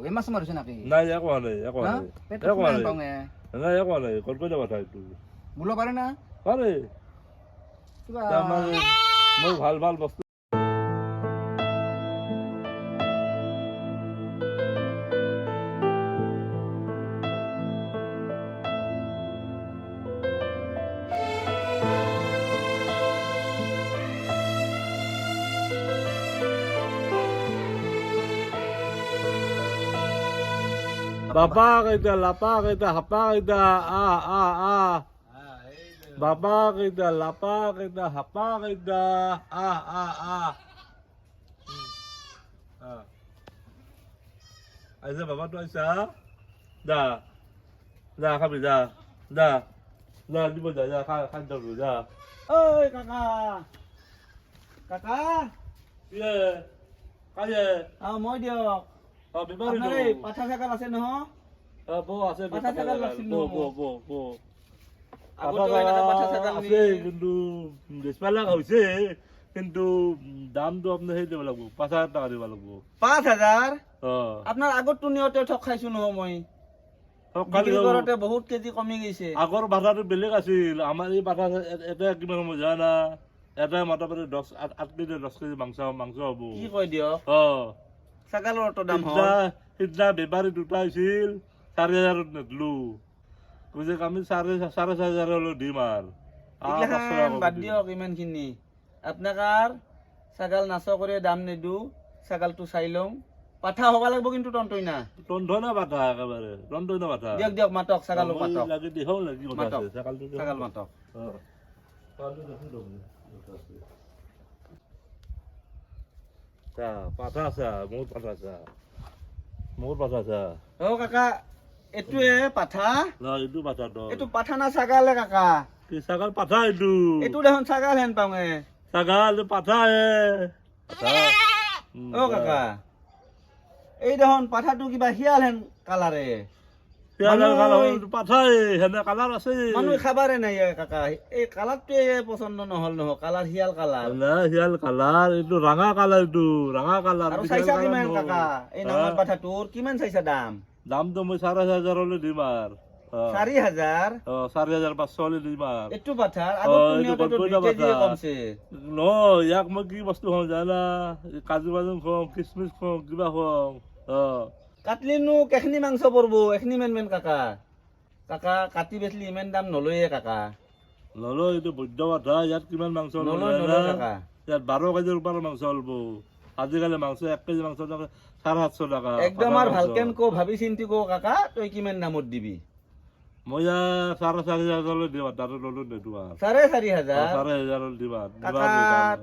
এই মাছ মাৰিছে নেকি নাই একো নাই একো হা? নাই পেটত একো ফুলান নাই পাওঁৱে। নাই একো নাই কলকাতা কথা এইটো বোলো পাৰে না পাৰে কিবা তাৰমানে মই ভাল ভাল বস্তু Bapak kita, lapak kita, hapak kita, ah. Bapak kita, lapak kita, hapak kita, ah. Aisyah, bapak tu Aisyah. Dah. Dah, kami dah. Dah. Dah, di mana dah? Kan dulu dah. ঐ কাকা Ya. Kaya. মই দিয়ক Oh, bibar আপোনাৰ itu. এই পাঠা চাকাল আছে নহয় Bo, আছে পাঠা চাকাল লাগছিল bo. আগতে এনেকা পাঠা চাকাল নি আছে কিন্তু বেচপালা হৈছে কিন্তু দামটো আপুনি সেই দিব লাগিব 5000 টকা দিব লাগিব 5000 অ আপোনাৰ আগতো নিয়তে ঠক খাইছো নহয় মই সকালি বিক্ৰী কৰোঁতে বহুত কেজি কমি গৈছে আগৰ বাটাটো বেলেগ আছিল আমাৰ এই বাটা এটা কিমান সময় জানা এটা মোটামুটি 8 কেজি 10 কেজি মাংস হ'ব কি কয় দিয়ক অ ছাগালৰ তো দাম হ'ল সিদিনা বেপাৰী দুটা আহিছিল 4000 নেদলো বুজি আমি 4,500 হলো দিম আৰু এইগিলাখান বাদ দিয়ক ইমানখিনি আপোনাক আৰু ছাগাল নাচ কৰি দাম নিদো ছাগালটো চাই লওঁ পাঠা হ'ব লাগিব কিন্তু টনটই না টন্ধনা বাটা একেবাৰে টন্ধনা বাটা দিয়ক মাতক ছাগালো মাতক লাগি দিহও লাগি কথা মাতক আছে ছাগালটো ছাগাল মাতক পাঠা আছে মোৰ পাঠা আছে অ কাকা এটোৱে পাঠা এইটো পাঠাটো এইটো পাঠা না ছাগালে কাকা কি ছাগাল পাঠা এইটো এইটো দেখোন ছাগাল হেন পাওঁৱে ছাগাল পাঠা অ কাকা এই দেখোন পাঠাটো কিবা শিয়াল হেন কালাৰে পাঠাই হেনে কালাৰ আছে মানুহ খাবাৰে নাই কাকা এই কালাৰটোৱে পচন্দ নহল নহয় কালাৰ শিয়াল কালাৰ শিয়াল কালাৰ এইটো ৰঙা কালাৰ এইটো ৰঙা কালাৰ আৰু চাইছা কিমান কাকা এই নামৰ পাঠাটোৰ কিমান চাইছা দাম দামটো মই 4,500 হলে দিম আৰু 4,000 4,500 হলে দিম আৰু এইটো পাঠাৰ আগত নিয়তেটো 2 কেজি কমছে ন ইয়াক মই কি বস্তু খাওঁ জানা কাজু বাদাম খাওঁ কিচমিচ খাওঁ কিবা খাওঁ কাটলিনো কেখনি মাংস পৰব এখনি মেন কাকা কাকা কাটি বেচলি ইমান দাম নলয়ে কাকা নলয় এইটো বৈদ্য কথা ইয়াত কিমান মাংস নলয় কাকা ইয়াত 12 কেজিৰ ওপৰৰ মাংস হলব আজিকালি মাংস 1 কেজি মাংস 750 টাকা একদম আর ভালকেন কো ভাবি চিন্তি কো কাকা তুই কিমান দামত দিবি মই 4,500 লৈ দিবা তাতো ললো নেদু 4,500 4,500 দিবা কাকা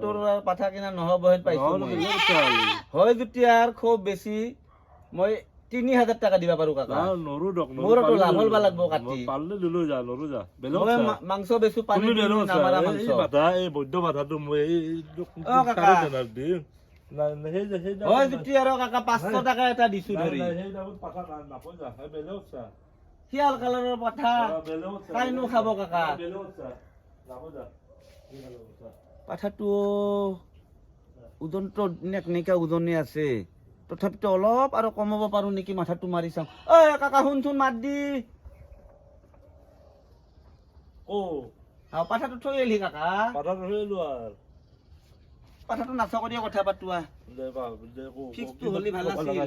তোর পাঠা কিনা নহব হেন পাইছো হয় যেতিয়া আর খুব বেছি মই 3,000 টাকা দিবা পাৰো কাকা নৰু দক মোৰটো লাভ হলবা লাগব কাটি পাললে দিলো যা নৰু যা মই মাংস বেচু পানি দিলো নামাৰা মাংস এই বাটা এই বৈদ্য বাটাটো মই এই অ কাকা দিম না সেই হয় যেতিয়া আর কাকা 500 টাকা এটা দিছু ধৰি সেই দামত পাঠা নাপয় যা হে বেলেগ চা শিয়াল কালাৰৰ পাঠা কাইনো খাব কাকা পাঠাটো ওজনটো নেকনিকা ওজনে আছে তথাপিতো অলপ আৰু কমাব পাৰো নেকি মাথাটো মাৰি চাম ঐ কাকা শুনচোন মাত দি পাঠাটো থৈ আহিলি কাকা পাঠাটো হইলো আর পাঠাটো নাচ কৰি কথা পাতোৱা ফিক্সটো হলি ভাল আছিল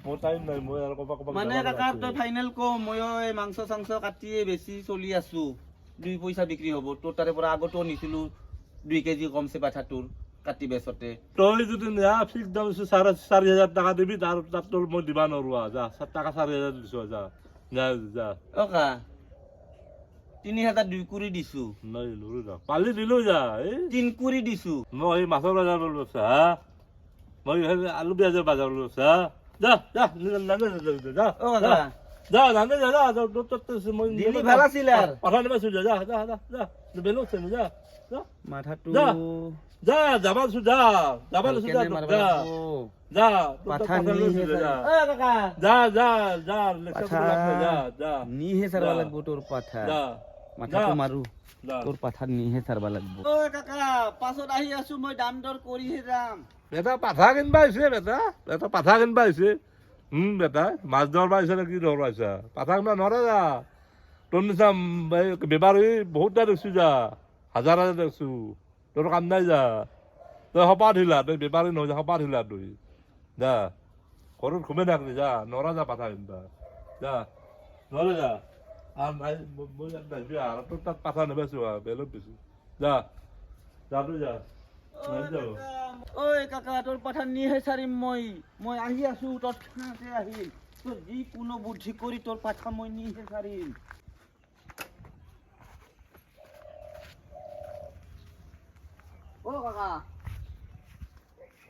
মোৰ টাইম নাই মই আৰু কবা মানে কাকা তই ফাইনেল কো মই এই মাংস চাংস কাটিয়ে বেছি চলি আছো 2 পইচা বিক্ৰী হ'ব তোৰ তাৰে পৰা আগতো নিছিলো 2 কেজি কমছে পাঠাটোৰ কাটি বেচতে তই যদি না ফিক্স দাম 4,500 টাকা দিবি তার তোর মই দিবা নৰুৱা যা টাকা 4,500 দিছো যা যা ওকা 3,000 2 কুৰি দিছো নাই নৰু যা পালি দিলো যা এই 3 কুৰি দিছো মই মাছৰ বাজাৰ লৈছা মই আলু পিয়াজৰ বাজাৰ লৈছা যা মই দিলি ভাল আছিল আর পাঠা দিবা যা বেলো যা মাথাটো যা যাবা যা যাবা যা পাঠা নিহে কাকা যা নিহে সারবা লাগব তোর পাঠা মাথাটো মারু তোর পাঠা নিহে সারবা লাগব ও কাকা পাছত আহি আছো মই দাম দৰ কৰিহে যাম বেটা পাঠা কিনবা আহিছে বেটা পাঠা কিনবা আহিছে বেটা মাছ ধৰবা আহিছে নে কি ধৰবা আহিছা পাঠা কিনবা নৰে যা তোৰ নিচিনা বেপাৰী বহুত দেখছো যা হাজাৰ দেখছো তোৰ কাম নাই যা তই সপা ঢিলা তই বেপাৰী নহয় যা সপা ঢিলা তই যা ঘৰত ঘুমে থাকলি যা নৰা যা পাঠা কিনবা যা নৰে যা মই তোৰ তাত পাঠা নেবেচো বেলেগ বেচো যা যা তই যা ঐ কাকা তোৰ পাঠা নিহে চাৰিম মই আহি আছো তোৰ থানাতে আহিল তোৰ যিকোনো বুদ্ধি কৰি তোৰ পাঠা মই নিহে চাৰিম ও কাকা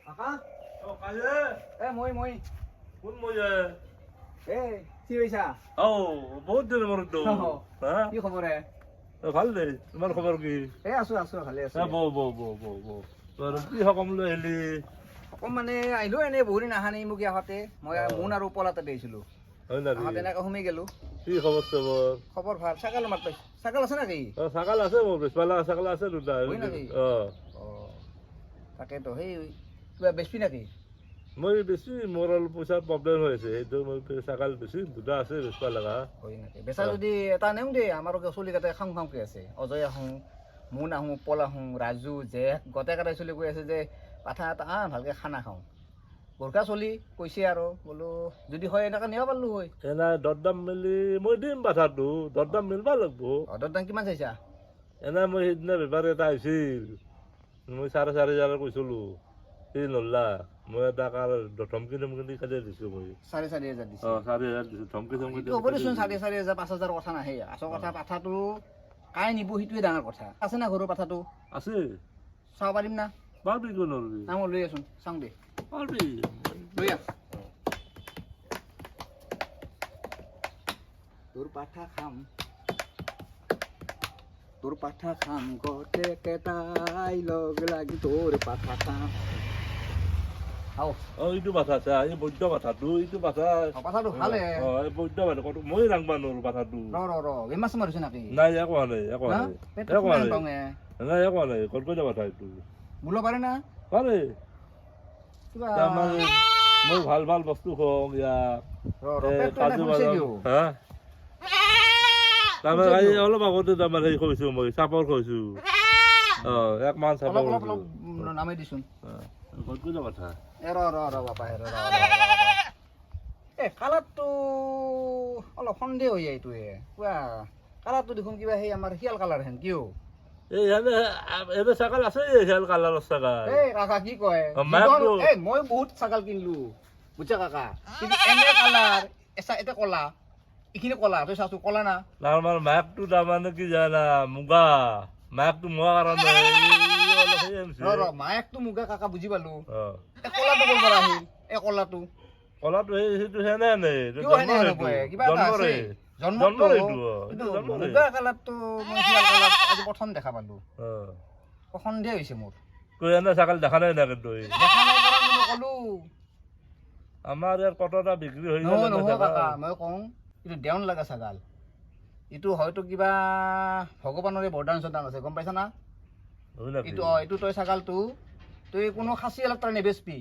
কাকা এ মই কোন মই এ কি হৈছা বহুত দিন মনত কি খবৰ হে ভাল দে তোমাৰ খবৰ কি এ আছো ভালে আছো কি সকাম লৈ আহিলি অকণ মানে আহিলো এনেই বহুত দিন অহা নাই মোক ইয়াতে মই মোন আৰু পলাতে দিছিলো হয় নেকি তেনেকৈ সোমাই গেলো কি খবৰ খবৰ ভাল চাকাল মাত পাইছো চাকাল আছে নেকি ছাগাল আছে মোৰ বেচবালা ছাগাল আছে দুটা হয় নেকি তাকেতো সেই কিবা বেচবি নেকি মই বেছি মোৰ অলপ পইচাৰ প্ৰব্লেম হৈ আছে সেইটো মই ছাগাল বেছি দুটা আছে বেচবা লগা হয় নেকি বেচা যদি এটা নেওঁ দেই আমাৰো চলি কেইটাই খাওঁকে আছে অজয় আহোঁ মোন আহোঁ পল আহোঁ ৰাজু জেঠ গোটেইকেইটাই চলি কৈ আছে যে পাঠা এটা ভালকৈ খানা খাওঁ গোৰ্খা চলি কৈছে আৰু বোলো যদি হয় এনেকৈ নিব পাৰিলোঁ হয় এনে দৰদাম মিলি মই দিম পাঠাটো দৰদাম মিলবা লাগব দৰদাম কিমান চাইছা এনে মই সেইদিনা বেপাৰী এটা আহিছিল মই 4,500 কৈছিলোঁ সি নল্লা মই তাক আৰু ধমকি দি কাটিয়ে দিছোঁ মই 4,500 দিছে 4,500 দিছোঁ ধমকি হ'ব দেচোন 4,500 5,000 কথা নাহে আচল কথা পাঠাটো কাই নিব সেইটোৱে ডাঙৰ কথা আছে না ঘৰৰ পাঠাটো আছে চাব পাৰিম না পাৰবি কিয় নৰবি না মই লৈ আছোন চাওঁ দে পাৰবি লৈ আহ তোৰ পাঠা খাম গোটেইকেইটাই লগ লাগি তোৰ পাঠা খাম এইটো পাঠা আছে এই বৈদ্য পাঠাটো এইটো পাঠা পাঠাটো ভালে এই বৈদ্য পাঠা মই ৰাংবা নোৱাৰো পাঠাটো বেমাৰ চেমাৰ হৈছে নেকি নাই একো হোৱা নাই নাই একো নাই কলকাতা পাঠা এইটো মূল পাৰে না পাৰে কিবা মই ভাল বস্তু খুৱাওঁ ইয়াক কাজু বাদাম তাৰমানে অলপ আগতে তাৰমানে হেৰি খুৱাইছোঁ মই চাপৰ খুৱাইছোঁ 1 মাহ চাপৰ নামে দিছোন কলকাতা পাঠা বাপা কালাৰটো অলপ সন্দেহ হৈ যায় এইটোৱে কিবা কালাৰটো দেখোন কিবা সেই আমাৰ শিয়াল কালাৰ হেন কিয় এনে ছাগাল আছে শিয়াল কালাৰৰ ছাগাল কাকা কি কয় মই বহুত ছাগাল কিনিলো বুজা কাকা কিন্তু এনে কালাৰ এটা কলা এইখিনি কলা তই চাচোন কলা না আমাৰ মাকটো তাৰমানে কি জানা মুগা মাকটো মুগা কাৰণে মায়েকটো মুগা কাকা বুজি পালো কলাটো ক'ৰ পৰা আহিল এই কলাটো সেইটো হেনে মুগা কালাৰটো মই শিয়াল কালাৰ আজি প্ৰথম দেখা পালো সন্দেহ হৈছে মোৰ এনে ছাগাল দেখা নাই না কিন্তু কলো আমাৰ ইয়াৰ কতটা বিক্ৰী হৈ নহয় কাকা মই কওঁ এইটো দেওন লগা ছাগাল এইটো হয়তো কিবা ভগৱানৰে বৰদান চৰদান আছে গম পাইছা না এইটো তই ছাগালটো তই কোনো খাচী অলপ তাৰ নেবেচবি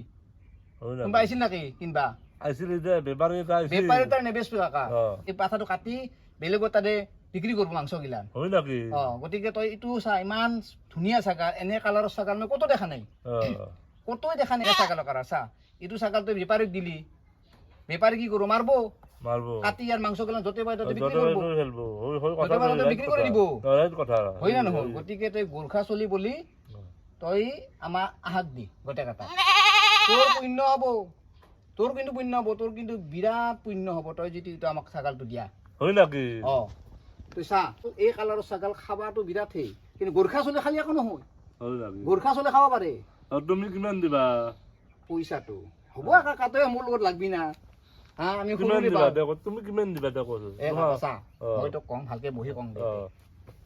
কোনোবা আহিছিল নাকি কিনবা আহিছিল বেপাৰী তাৰ নেবেচবি কাকা এই পাঠাটো কাটি বেলেগৰ তাতে বিক্ৰী কৰিব মাংস গিলান হয় নেকি গতিকে তই এইটো চা ইমান ধুনীয়া ছাগাল এনে কালাৰৰ ছাগাল মই ক'তো দেখা নাই ক'তোৱে দেখা নাই ছাগালৰ কালাৰ চা এইটো ছাগাল তই বেপাৰীক দিলি বেপাৰী কি কৰিব মাৰব কাটি ইয়াৰ মাংস গিলান য'তে পাই ত'তে বিক্ৰী কৰি দিব হয় না নহয় গতিকে তই গোৰ্খা চলি বুলি তই আমাৰ আহাক দি গোটেই কেইটা তোৰ পুণ্য হ'ব তোৰ কিন্তু পুণ্য হ'ব তোৰ কিন্তু বিৰাট পুণ্য হ'ব তই যদি আমাক ছাগালটো দিয়া হয় নেকি তই চা এই কালাৰৰ ছাগাল খাবাটো বিৰাট সেই কিন্তু গোৰ্খা চলি খালি একো নহয় গোৰ্খা চলি খাব পাৰে তুমি কিমান দিবা পইচাটো হ'ব কাকা তই মোৰ লগত লাগবি না আমি তুমি কিমান দিবা মই তোক কম ভালকে বহি কম দে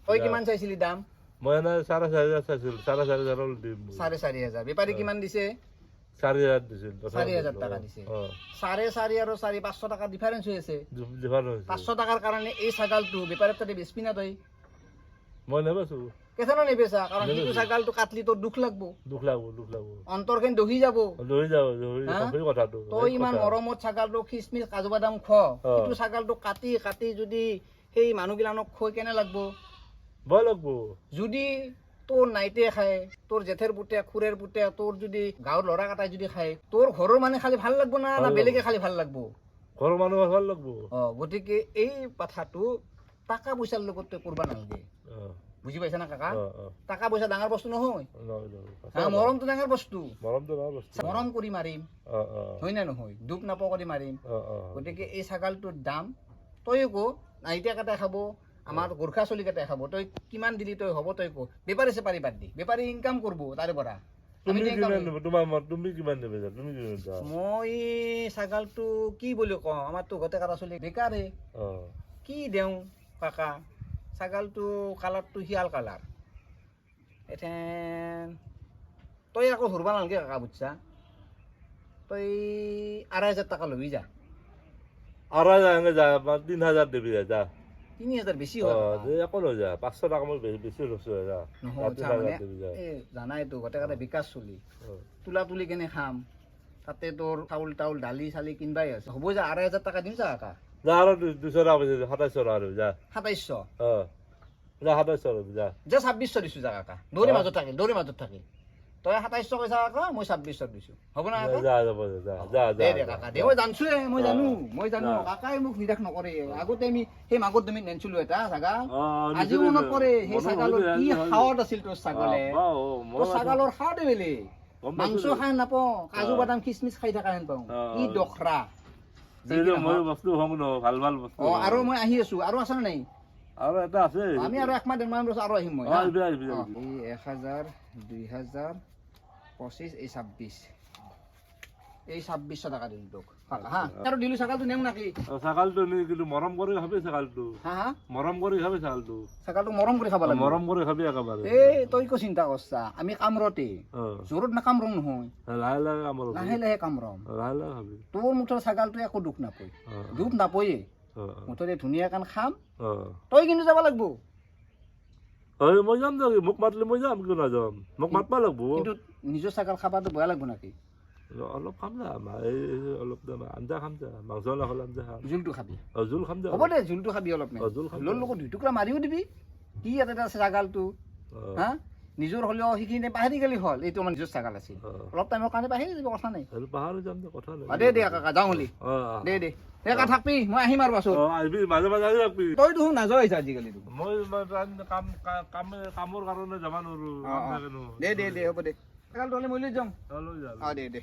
তই কিমান চাইছিলি দাম মই এনে 4,500 চাইছিলো 4,500 দিম 4,500 বেপাৰী কিমান দিছে 4,000 দিছিল 4,000 টাকা দিছে 4,500 আৰু 500 টকা ডিফাৰেন্স হৈ আছে 500 টাকাৰ কাৰণে এই ছাগালটো বেপাৰীৰ তাতে বেচবি না তই মই নেবেছো কেথেনো নেবেচা কাৰণ সেইটো ছাগালটো কাটলি তোৰ দুখ লাগব দুখ লাগব অন্তৰখন দহি যাব লৈ যাও হা? সেই কথাটো তই ইমান মৰমত ছাগালটো খিচমিচ কাজু বাদাম খ সেইটো ছাগালটো কাটি কাটি যদি সেই মানুহগিলানক খুৱাই কেনে লাগব ভয় লাগব যদি তোৰ নাইতে খায় তোৰ জেঠেৰ পুতে খুৰেৰ পুতে তোৰ যদি গাঁৱৰ ল'ৰা কাটাই যদি খায় তোৰ ঘৰৰ মানে খালি ভাল লাগব না ভাল লাগব। বেলেগে খালি ভাল লাগব ঘৰৰ মানুহ ভাল লাগব গতিকে এই কথাটো টকা পইচাৰ লগত তই কৰবা নালাগে বুজি পাইছা না কাকা টকা পইচা ডাঙৰ বস্তু নহয় মৰমটো ডাঙৰ বস্তু মৰমটো না বস্তু মৰম কৰি মাৰিম হয় নে নহয় দুখ নাপাওঁ কৰি মাৰিম গতিকে এই ছাগালটোৰ দাম তই কো নাইতিয়া কাটাই খাব আমাৰ গোৰ্খা চলি কাটাই খাব তই কিমান দিলি তই হ'ব তই কো বেপাৰী চেপাৰী বাদ দি বেপাৰী ইনকাম কৰিব তাৰে পৰা তুমি কিমান দেবে তোমাৰ তুমি কিমান দেবে তুমি কিমান দা মই ছাগালটো কি বুলি কওঁ আমাৰতো গোটেই কাটা চলি বেকাৰে কি দেওঁ কাকা ছাগালটো কালাৰটো শিয়াল কালাৰ এথেন তই আকৌ ধৰবা নালাগে কাকা বুজছা তই ২,৫০০ টাকা ল'বি যা ২,৫০০ যা ৩,০০০ দেবি যা ৩,০০০ বেছি হয় একো লৈ যা ৫০০ টাকা মই বেছি লৈছো যা জানাইতো গোটেই কাটা বিকাশ চলি তোলা তুলি কেনে খাম তাতে তোৰ চাউল তাউল দালি চালি কিনবাই আছে হ'ব যা ২,৫০০ টাকা দিম যা কাকা যা আৰু ২০০ টাকা বেছি ২৭০০ টাকা আৰু যা ২৭০০ যা ২৭০০ যা যা ২৬০০ দিছো যা কাকা দৌৰি মাজত থাকিল তই ২৭০০ কৈছা কাকা মই ২৬০০ দিছো হ'ব না কাকা যা যাব যা যা দে কাকা দে মই জানছোৱে মই জানো কাকাই মোক নিৰাশ নকৰে আগতে আমি সেই মাঘৰ দমিত নেনছিলো এটা ছাগা আজিও মনত পৰে সেই ছাগালৰ কি খাৱত আছিল তোৰ ছাগলে তোৰ ছাগালৰ খাওঁতে বেলেগ মাংস খাই নাপাওঁ কাজু বাদাম খিচমিচ খাই থকা হেন পাওঁ কি দখৰা মই বস্তু হম ন ভাল ভাল বস্তু আৰু মই আহি আছো আৰু আছে নাই আৰু এটা আছে আমি আৰু একমাহ ডেৰমাহ বছৰ আৰু আহিম মই এই ১,০০০ ২,০০০ ২৫ এই ২৬ এই ২৬০০ টাকা দিলো তোক হা আৰু দিলো ছাগালটো নেও নাকি ছাগালটো নি কিন্তু মৰম কৰি খাবি ছাগালটো হা মৰম কৰি খাবি ছাগালটো ছাগালটো মৰম কৰি খাব লাগে মৰম কৰি খাবি একেবাৰে এই তই কো চিন্তা কৰছা আমি কামৰতে জোৰত নাকামৰং নহয় লাহে লাহে কামৰ লাহে লাহে কামৰম লাহে লাহে খাবি তোৰ মুঠৰ ছাগালটো একো দুখ নাপায় দুখ নাপায়ে মুঠতে ধুনীয়াকৈ খাম তই কিন্তু যাব লাগব মই যাম দে মোক মাতলে মই যাম কিয় নাযাম মোক মাতবা লাগব কিন্তু নিজৰ ছাগাল খাবাটো বেয়া লাগব নাকি অলপ খাম যা এই অলপ আঞ্জা খাম যা মাংস নাখাল আঞ্জা খাম জোলটো খাবি জোল খাম যা হ'ব দে জোলটো খাবি অলপ জোল খাম জোল লগত ২ টুকুৰা মাৰিও দিবি কি এটা ছাগালটো হা নিজৰ হ'লেও সেইখিনি পাহৰি গেলি হ'ল এইটো আমাৰ নিজৰ ছাগাল আছিল অলপ টাইমৰ কাৰণে পাহৰি যাব কথা নাই পাহৰি যাম দে কথা নাই দে কাকা যাওঁ হলি দে কাকা থাকবি মই আহিম আৰু পাছত আহিবি মাজে মাজে আহি থাকবি তই দেখোন নাযাওঁ আহিছা আজিকালি মই কামৰ কাৰণে যাব নোৱাৰো দে হ'ব দে ছাগালটো হ'লে মই লৈ যাম লৈ যা দে